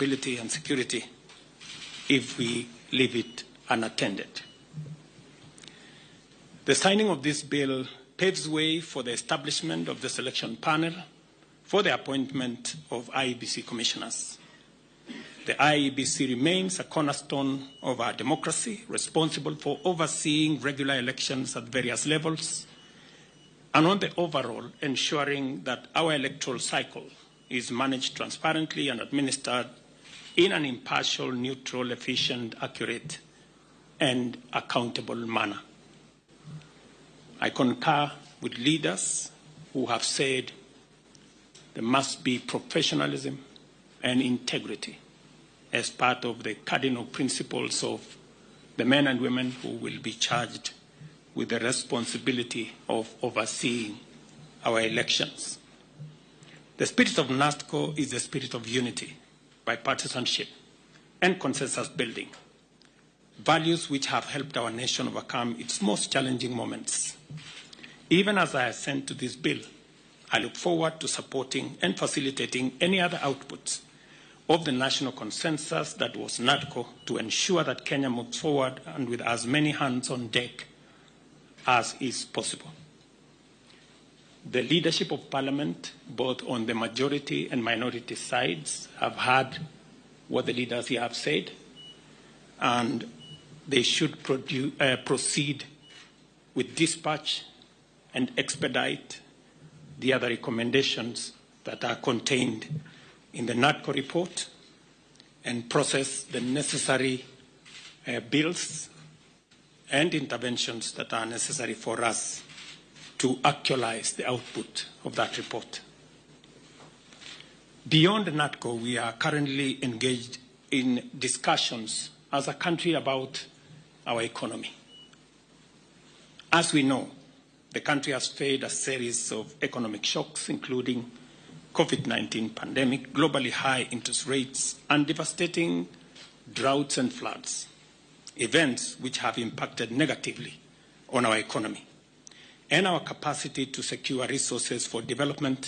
stability and security if we leave it unattended. The signing of this bill paves way for the establishment of the selection panel for the appointment of IEBC commissioners. The IEBC remains a cornerstone of our democracy, responsible for overseeing regular elections at various levels, and on the overall, ensuring that our electoral cycle is managed transparently and administered in an impartial, neutral, efficient, accurate, and accountable manner. I concur with leaders who have said there must be professionalism and integrity as part of the cardinal principles of the men and women who will be charged with the responsibility of overseeing our elections. The spirit of NASTCO is the spirit of unity, bipartisanship, and consensus building, values which have helped our nation overcome its most challenging moments. Even as I assent to this bill, I look forward to supporting and facilitating any other outputs of the national consensus that was NATCO to ensure that Kenya moves forward and with as many hands on deck as is possible. The leadership of Parliament, both on the majority and minority sides, have heard what the leaders here have said, and they should proceed with dispatch and expedite the other recommendations that are contained in the NATCO report and process the necessary bills and interventions that are necessary for us to actualize the output of that report. Beyond NATCO, we are currently engaged in discussions as a country about our economy. As we know, the country has faced a series of economic shocks, including COVID-19 pandemic, globally high interest rates, and devastating droughts and floods, events which have impacted negatively on our economy and our capacity to secure resources for development